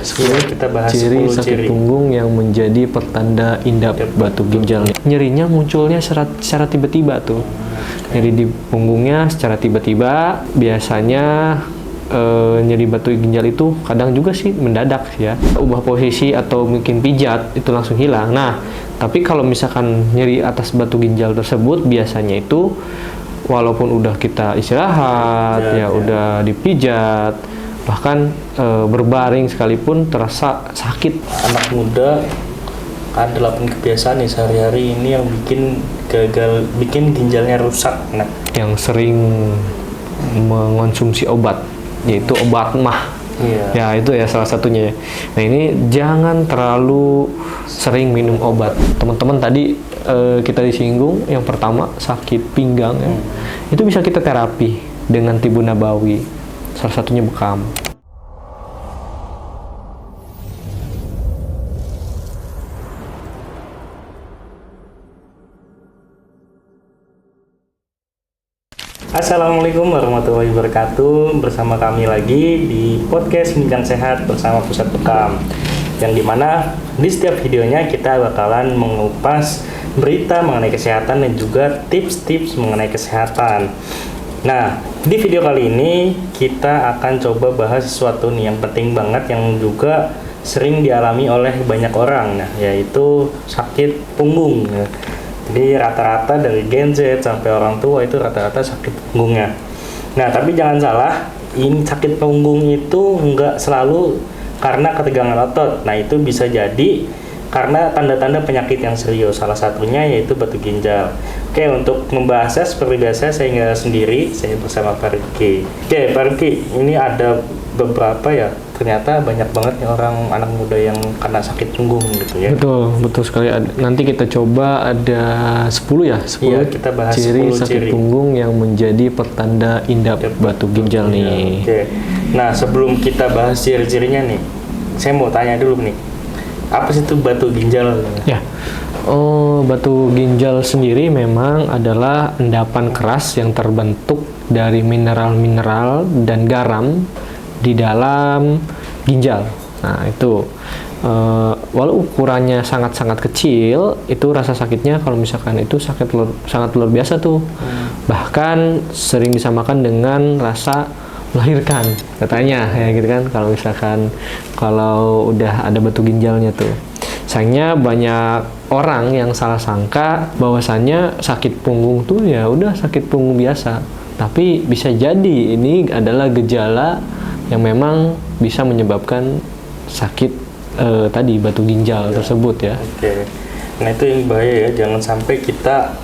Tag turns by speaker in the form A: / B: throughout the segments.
A: Sekarang kita bahas
B: ciri
A: 10
B: sakit
A: ciri
B: punggung yang menjadi pertanda indap batu ginjal. Nyerinya munculnya secara tiba-tiba tuh. Nyeri di punggungnya secara tiba-tiba, biasanya nyeri batu ginjal itu kadang juga sih mendadak ya. Ubah posisi atau mungkin pijat itu langsung hilang. Nah, tapi kalau misalkan nyeri atas batu ginjal tersebut biasanya itu walaupun udah kita istirahat ya udah dipijat, bahkan berbaring sekalipun terasa sakit.
A: anak muda ada 8 kebiasaan nih sehari-hari ini yang bikin ginjalnya rusak. Nah,
B: Yang sering mengonsumsi obat, yaitu obat mah. Ya itu ya salah satunya. Nah ini jangan terlalu sering minum obat. Teman-teman tadi kita disinggung yang pertama sakit pinggang ya. Itu bisa kita terapi dengan tibu nabawi. Salah satunya bekam.
A: Assalamualaikum warahmatullahi wabarakatuh. Bersama kami lagi di podcast Bincang Sehat bersama Pusat Bekam, yang dimana di setiap videonya kita bakalan mengupas berita mengenai kesehatan dan juga tips-tips mengenai kesehatan. Nah, di video kali ini kita akan coba bahas sesuatu nih yang penting banget, yang juga sering dialami oleh banyak orang, nah, yaitu sakit punggung. Jadi rata-rata dari Gen Z sampai orang tua itu rata-rata sakit punggungnya. Nah, tapi jangan salah, ini sakit punggung itu nggak selalu karena ketegangan otot. Nah, itu bisa jadi karena tanda-tanda penyakit yang serius. Salah satunya yaitu batu ginjal. Oke, untuk membahasnya seperti biasa saya nggak sendiri, saya bersama Pak Rifki. Oke, Pak Rifki, ini ada beberapa ya, ternyata banyak banget nih orang anak muda yang kena sakit punggung gitu ya.
B: Betul sekali. Nanti kita coba ada 10 ya, 10
A: kita bahas
B: ciri
A: 10
B: sakit
A: ciri
B: punggung yang menjadi pertanda indap batu ginjal nih.
A: Oke. Nah, sebelum kita bahas ciri-cirinya nih, saya mau tanya dulu nih, apa sih itu batu ginjal?
B: Ya, batu ginjal sendiri memang adalah endapan keras yang terbentuk dari mineral-mineral dan garam di dalam ginjal. Nah, itu walau ukurannya sangat-sangat kecil, itu rasa sakitnya kalau misalkan itu sangat luar biasa tuh. Bahkan sering disamakan dengan rasa melahirkan katanya ya gitu kan, kalau udah ada batu ginjalnya tuh. Sayangnya banyak orang yang salah sangka bahwasannya sakit punggung tuh ya udah sakit punggung biasa, tapi bisa jadi ini adalah gejala yang memang bisa menyebabkan sakit tadi batu ginjal tersebut ya.
A: Oke. Nah, itu yang bahaya ya, jangan sampai kita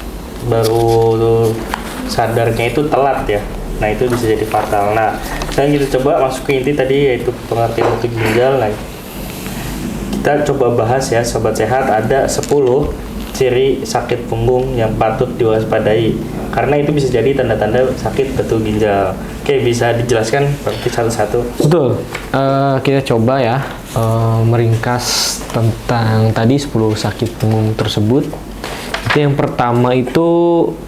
A: baru sadarnya itu telat ya. Nah, itu bisa jadi fatal. Nah, sekarang kita coba masuk ke inti tadi, yaitu pengertian batu ginjal. Nah, kita coba bahas ya Sobat Sehat, ada 10 ciri sakit punggung yang patut diwaspadai, karena itu bisa jadi tanda-tanda sakit batu ginjal. Oke, bisa dijelaskan berarti satu-satu?
B: Betul. Kita coba ya meringkas tentang tadi 10 sakit punggung tersebut. Itu yang pertama itu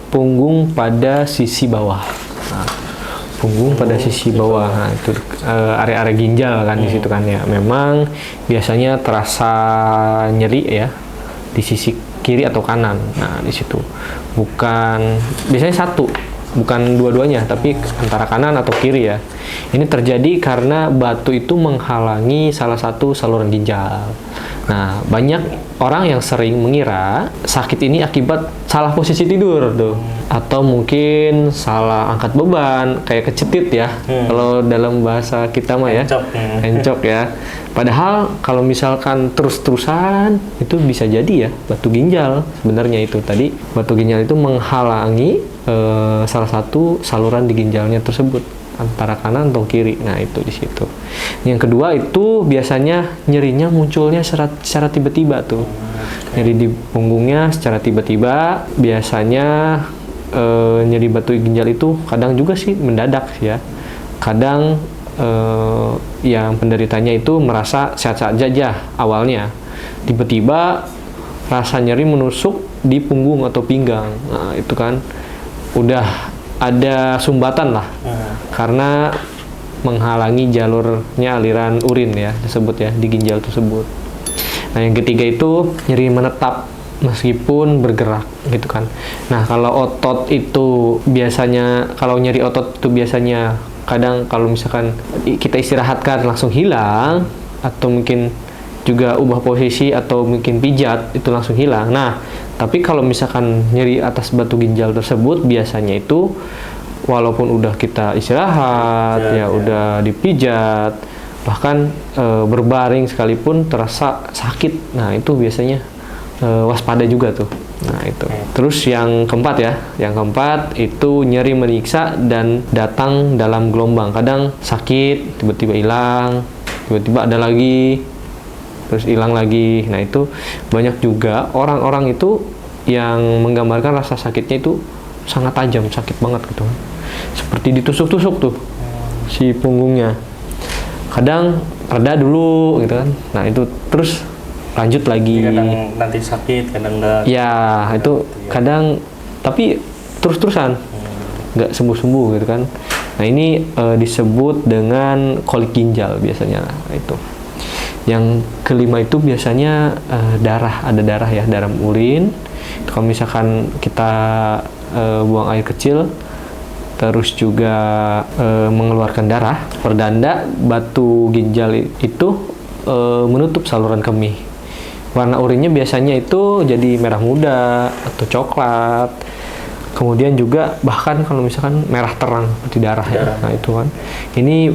B: punggung pada sisi bawah. Nah, punggung pada sisi bawah, nah, itu area-area ginjal kan di situ kan ya. Memang biasanya terasa nyeri ya di sisi kiri atau kanan. Nah, di situ biasanya satu, bukan dua-duanya, tapi antara kanan atau kiri ya. Ini terjadi karena batu itu menghalangi salah satu saluran ginjal. Nah, banyak orang yang sering mengira sakit ini akibat salah posisi tidur tuh, atau mungkin salah angkat beban, kayak kecetit ya. Kalau dalam bahasa kita mah ya, encok ya. Padahal kalau misalkan terus-terusan itu bisa jadi ya batu ginjal. Sebenarnya itu tadi batu ginjal itu menghalangi salah satu saluran di ginjalnya tersebut, antara kanan atau kiri. Nah, itu di situ. Yang kedua itu biasanya nyerinya munculnya secara tiba-tiba tuh. Nyeri di punggungnya secara tiba-tiba, biasanya nyeri batu ginjal itu kadang juga sih mendadak ya. Kadang yang penderitanya itu merasa sehat-sehat saja awalnya. Tiba-tiba rasa nyeri menusuk di punggung atau pinggang. Nah, itu kan udah ada sumbatan lah, karena menghalangi jalurnya aliran urin ya tersebut ya di ginjal tersebut. Nah, yang ketiga itu nyeri menetap meskipun bergerak gitu kan. Nah, kalau otot itu biasanya, kalau nyeri otot itu biasanya kadang kalau misalkan kita istirahatkan langsung hilang, atau mungkin juga ubah posisi atau mungkin pijat itu langsung hilang. Nah, tapi kalau misalkan nyeri atas batu ginjal tersebut biasanya itu walaupun udah kita istirahat ya udah dipijat, bahkan berbaring sekalipun terasa sakit. Nah, itu biasanya waspada juga tuh. Nah, itu. Terus yang keempat ya, yang keempat itu nyeri menyiksa dan datang dalam gelombang. Kadang sakit, tiba-tiba hilang, tiba-tiba ada lagi, terus hilang lagi. Nah, itu banyak juga orang-orang itu yang menggambarkan rasa sakitnya itu sangat tajam, sakit banget gitu. Seperti ditusuk-tusuk tuh si punggungnya. Kadang reda dulu gitu kan. Nah, itu terus lanjut lagi.
A: Kadang nanti sakit, kadang enggak.
B: Ya, itu kadang tapi terus-terusan. Nggak sembuh-sembuh gitu kan. Nah, ini disebut dengan kolik ginjal biasanya. Nah, itu. Yang kelima itu biasanya darah, ada darah ya, darah urin. Kalau misalkan kita buang air kecil, terus juga mengeluarkan darah, perdanda batu ginjal itu menutup saluran kemih. Warna urinnya biasanya itu jadi merah muda atau coklat. Kemudian juga bahkan kalau misalkan merah terang seperti darah ya. Nah, itu kan. Ini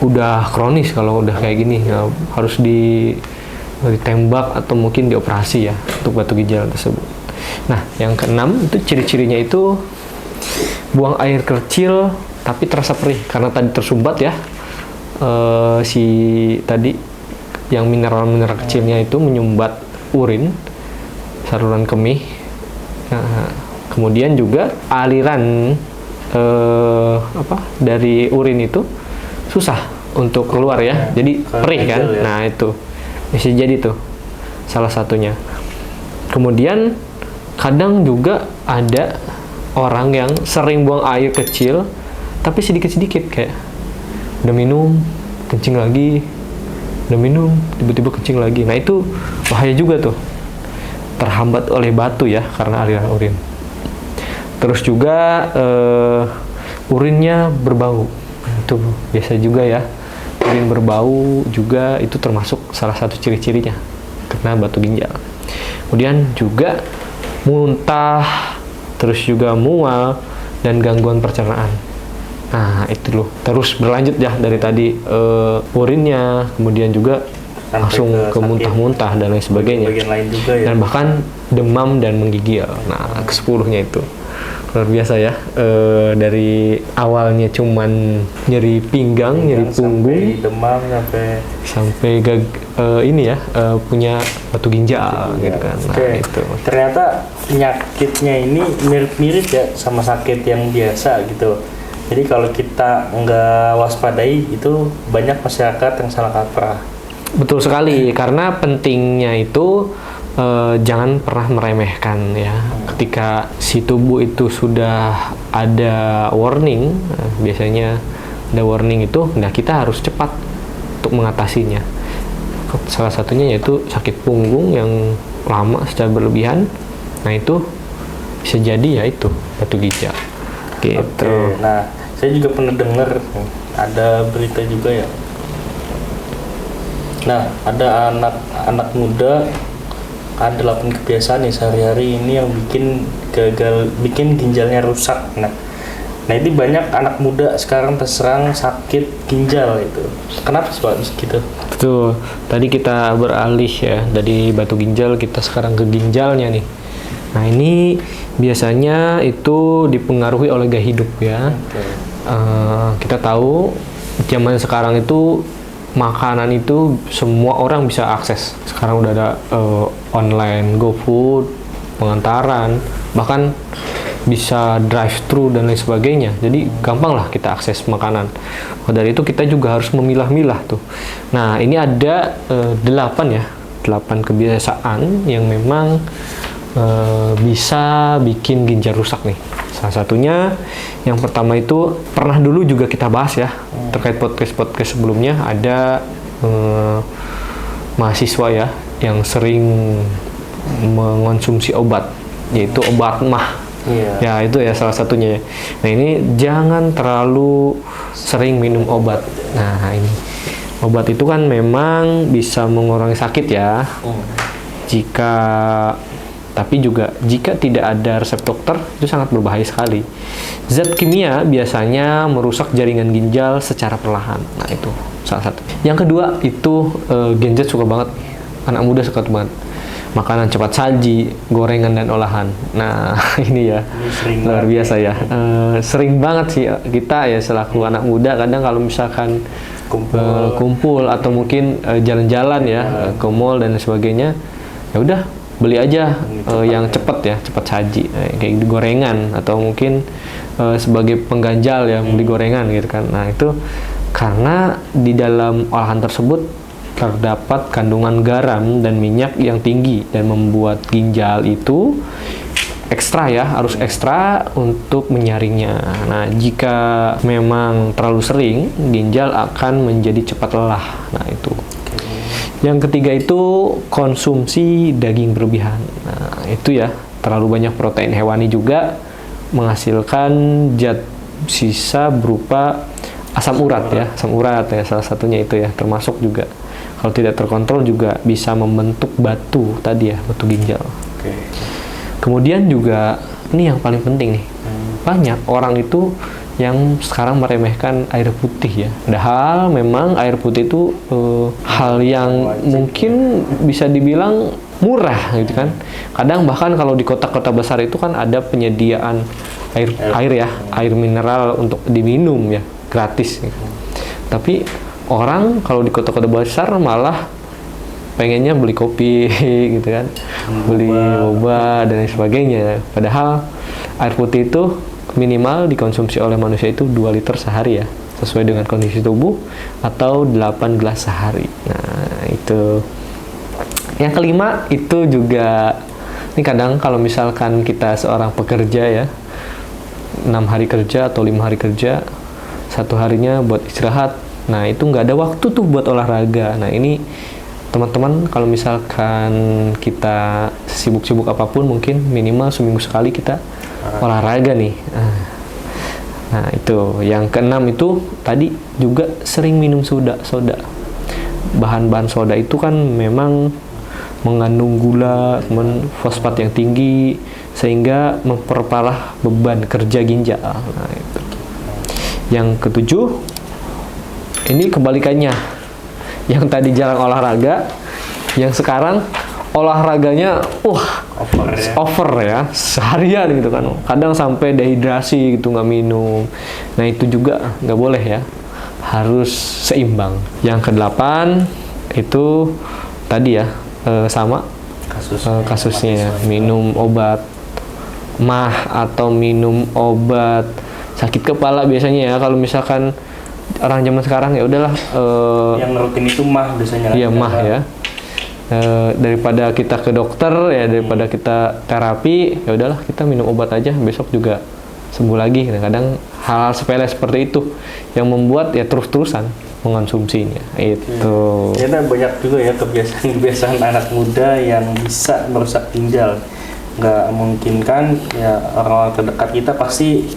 B: udah kronis kalau udah kayak gini, ya, harus ditembak atau mungkin dioperasi ya untuk batu ginjal tersebut. Nah, yang keenam itu ciri-cirinya itu buang air kecil tapi terasa perih karena tadi tersumbat ya, si tadi yang mineral-mineral kecilnya itu menyumbat urin saluran kemih. Nah, kemudian juga aliran dari urin itu susah untuk keluar ya, jadi perih kan ya. Nah, itu bisa jadi tuh salah satunya. Kemudian kadang juga ada orang yang sering buang air kecil tapi sedikit-sedikit, kayak udah minum kencing lagi, udah minum tiba-tiba kencing lagi. Nah, itu bahaya juga tuh, terhambat oleh batu ya karena aliran urin. Terus juga urinnya berbau, itu biasa juga ya, urin berbau juga itu termasuk salah satu ciri-cirinya karena batu ginjal. Kemudian juga muntah, terus juga mual dan gangguan pencernaan. Nah, itu loh, terus berlanjut ya dari tadi urinnya, kemudian juga sampai langsung ke muntah-muntah dan lain sebagainya.
A: Lain juga ya.
B: Dan bahkan demam dan menggigil. Nah, ke-10-nya itu luar biasa ya. Dari awalnya cuman nyeri pinggang, nyeri punggung,
A: demam
B: sampai ini ya, punya batu ginjal gitu kan. Nah, itu.
A: Ternyata penyakitnya ini mirip-mirip ya sama sakit yang biasa gitu. Jadi kalau kita nggak waspadai, itu banyak masyarakat yang salah kaprah.
B: Betul sekali, karena pentingnya itu jangan pernah meremehkan ya. Ketika si tubuh itu sudah ada warning, biasanya ada warning itu, nah kita harus cepat untuk mengatasinya. Salah satunya yaitu sakit punggung yang lama secara berlebihan. Nah, itu bisa jadi ya itu batu ginjal. Gitu.
A: Oke, nah saya juga pernah dengar ada berita juga ya. Nah, ada anak muda ada 8 kebiasaan nih sehari-hari ini yang bikin ginjalnya rusak. Nah, ini banyak anak muda sekarang terserang sakit ginjal itu. Kenapa sih Pak gitu?
B: Betul. Tadi kita beralih ya dari batu ginjal, kita sekarang ke ginjalnya nih. Nah, ini biasanya itu dipengaruhi oleh gaya hidup ya. Kita tahu zaman sekarang itu makanan itu semua orang bisa akses. Sekarang udah ada online, GoFood, pengantaran, bahkan bisa drive-thru dan lain sebagainya. Jadi gampang lah kita akses makanan. Dari itu kita juga harus memilah-milah tuh. Nah, ini ada 8 kebiasaan yang memang bisa bikin ginjal rusak nih. Salah satunya Yang pertama itu pernah dulu juga kita bahas ya, terkait podcast sebelumnya ada mahasiswa ya yang sering mengonsumsi obat, yaitu obat mah. Ya itu ya salah satunya. Nah ini jangan terlalu sering minum obat. Nah ini obat itu kan memang bisa mengurangi sakit ya. Tapi juga jika tidak ada resep dokter itu sangat berbahaya sekali. Zat kimia biasanya merusak jaringan ginjal secara perlahan. Nah itu salah satu. Yang kedua itu Gen Z suka banget, anak muda suka banget makanan cepat saji, gorengan dan olahan. Nah ini ya luar biasa ya. Sering banget sih kita ya selaku anak muda kadang kalau misalkan kumpul atau mungkin jalan-jalan ya ke mall dan sebagainya, ya udah beli aja yang cepat saji kayak gorengan atau mungkin sebagai pengganjal ya beli gorengan gitu kan. Nah itu karena di dalam olahan tersebut terdapat kandungan garam dan minyak yang tinggi dan membuat ginjal itu harus ekstra untuk menyaringnya. Nah jika memang terlalu sering ginjal akan menjadi cepat lelah. Nah itu. Yang ketiga itu konsumsi daging berlebihan. Nah, itu ya, terlalu banyak protein hewani juga menghasilkan zat sisa berupa asam urat ya. Asam urat ya salah satunya itu ya, termasuk juga kalau tidak terkontrol juga bisa membentuk batu tadi ya, batu ginjal. Kemudian juga ini yang paling penting nih. Banyak orang itu yang sekarang meremehkan air putih ya. Padahal memang air putih itu hal yang mungkin bisa dibilang murah gitu kan. Kadang bahkan kalau di kota-kota besar itu kan ada penyediaan air mineral untuk diminum ya, gratis gitu. Tapi orang kalau di kota-kota besar malah pengennya beli kopi gitu kan, beli boba dan sebagainya. Padahal air putih itu minimal dikonsumsi oleh manusia itu 2 liter sehari ya, sesuai dengan kondisi tubuh, atau 8 gelas sehari. Nah itu. Yang kelima itu juga, ini kadang kalau misalkan kita seorang pekerja ya, 6 hari kerja atau 5 hari kerja, 1 harinya buat istirahat. Nah itu nggak ada waktu tuh buat olahraga. Nah ini teman-teman kalau misalkan kita sibuk-sibuk apapun, mungkin minimal seminggu sekali kita olahraga nih. Nah itu. Yang keenam itu tadi juga sering minum soda. Bahan-bahan soda itu kan memang mengandung gula, fosfat yang tinggi, sehingga memperparah beban kerja ginjal. Nah itu. Yang ketujuh, ini kebalikannya. Yang tadi jarang olahraga, yang sekarang olahraganya over ya, seharian gitu kan. Kadang sampai dehidrasi gitu, nggak minum. Nah itu juga nggak boleh ya, harus seimbang. Yang kedelapan itu tadi ya, sama kasusnya ya, minum obat mah atau minum obat sakit kepala biasanya ya. Kalau misalkan orang zaman sekarang ya udahlah,
A: yang rutin itu mah biasanya.
B: Iya mah ya. Daripada kita ke dokter ya, daripada kita terapi, ya udahlah kita minum obat aja, besok juga sembuh lagi. Kadang hal-hal sepele seperti itu yang membuat ya terus-terusan mengonsumsinya. Itu.
A: Ternyata banyak juga ya kebiasaan anak muda yang bisa merusak ginjal. Nggak mungkin kan ya, orang-orang terdekat kita pasti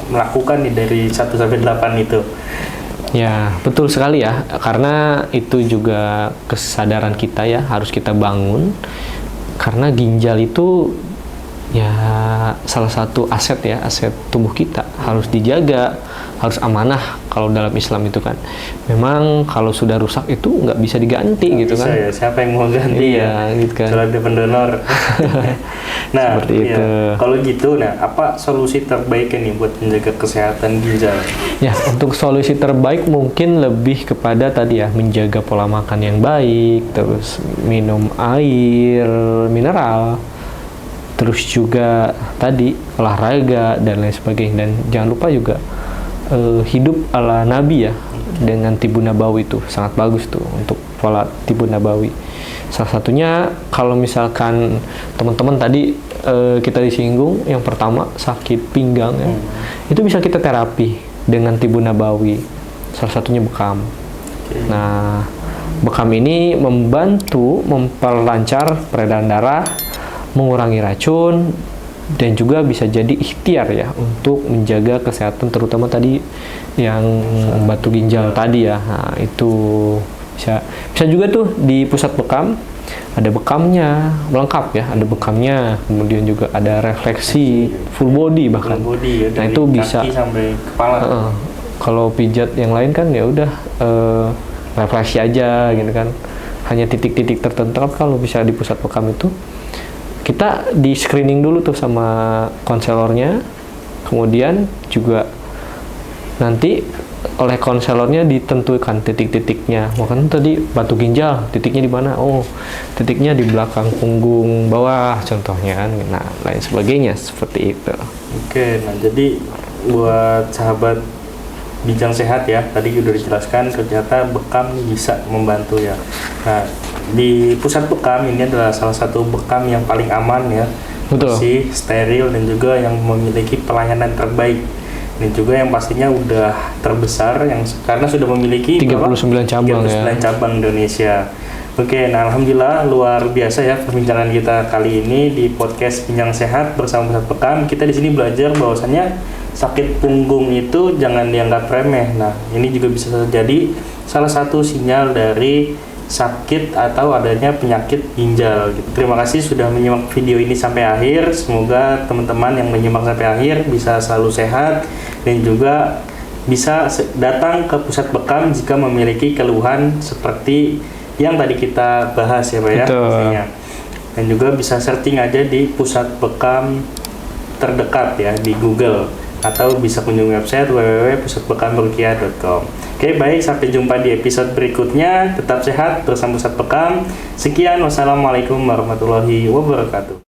A: melakukan nih dari 1 sampai 8 itu.
B: Ya, betul sekali ya, karena itu juga kesadaran kita ya, harus kita bangun, karena ginjal itu ya salah satu aset ya, aset tubuh kita, harus dijaga, harus amanah kalau dalam Islam itu kan. Memang kalau sudah rusak itu nggak bisa diganti nggak gitu bisa kan.
A: Ya, siapa yang mau ganti
B: ya? Gitu kan.
A: Sudah ada pendonor. Nah,
B: seperti itu.
A: Kalau gitu, nah apa solusi terbaiknya nih buat menjaga kesehatan ginjal?
B: Ya, untuk solusi terbaik mungkin lebih kepada tadi ya, menjaga pola makan yang baik, terus minum air mineral, terus juga tadi olahraga dan lain sebagainya. Dan jangan lupa juga hidup ala Nabi ya, dengan Tibun Nabawi itu sangat bagus tuh untuk pola Tibun Nabawi. Salah satunya kalau misalkan teman-teman tadi kita disinggung, yang pertama sakit pinggang ya. Itu bisa kita terapi dengan tibu nabawi. Salah satunya bekam. Nah, bekam ini membantu memperlancar peredaran darah, mengurangi racun, dan juga bisa jadi ikhtiar ya untuk menjaga kesehatan, terutama tadi yang batu ginjal tadi ya. Nah, itu bisa juga tuh di pusat bekam, ada bekamnya lengkap ya, ada bekamnya, kemudian juga ada refleksi full body bahkan.
A: Full body ya,
B: Nah itu bisa
A: sampai kepala.
B: Kalau pijat yang lain kan ya udah refleksi aja gitu kan, hanya titik-titik tertentu. Kalau bisa di pusat bekam itu kita di screening dulu tuh sama konselornya, kemudian juga nanti oleh konselornya ditentukan titik-titiknya. Makanya tadi batu ginjal, titiknya di mana? Oh, titiknya di belakang punggung bawah contohnya kan. Nah, lain sebagainya seperti itu.
A: Oke, nah jadi buat sahabat Bincang Sehat ya, tadi udah dijelaskan ternyata bekam bisa membantu ya. Nah, di pusat bekam ini adalah salah satu bekam yang paling aman ya.
B: Betul.
A: Bersih, steril, dan juga yang memiliki pelayanan terbaik. Dan juga yang pastinya udah terbesar yang karena sudah memiliki
B: 39 cabang
A: 39 cabang Indonesia. Oke, nah alhamdulillah luar biasa ya perbincangan kita kali ini di podcast Bincang Sehat bersama Pusat Bekam. Kita di sini belajar bahwasannya sakit punggung itu jangan dianggap remeh. Nah, ini juga bisa jadi salah satu sinyal dari sakit atau adanya penyakit ginjal. Terima kasih sudah menyimak video ini sampai akhir. Semoga teman-teman yang menyimak sampai akhir bisa selalu sehat dan juga bisa datang ke pusat bekam jika memiliki keluhan seperti yang tadi kita bahas ya Pak ya. Pastinya. Dan juga bisa searching aja di pusat bekam terdekat ya di Google, atau bisa kunjungi website www.pusatbekamruqyah.com. Oke, baik, sampai jumpa di episode berikutnya. Tetap sehat bersama Pusat Bekam. Sekian, wassalamualaikum warahmatullahi wabarakatuh.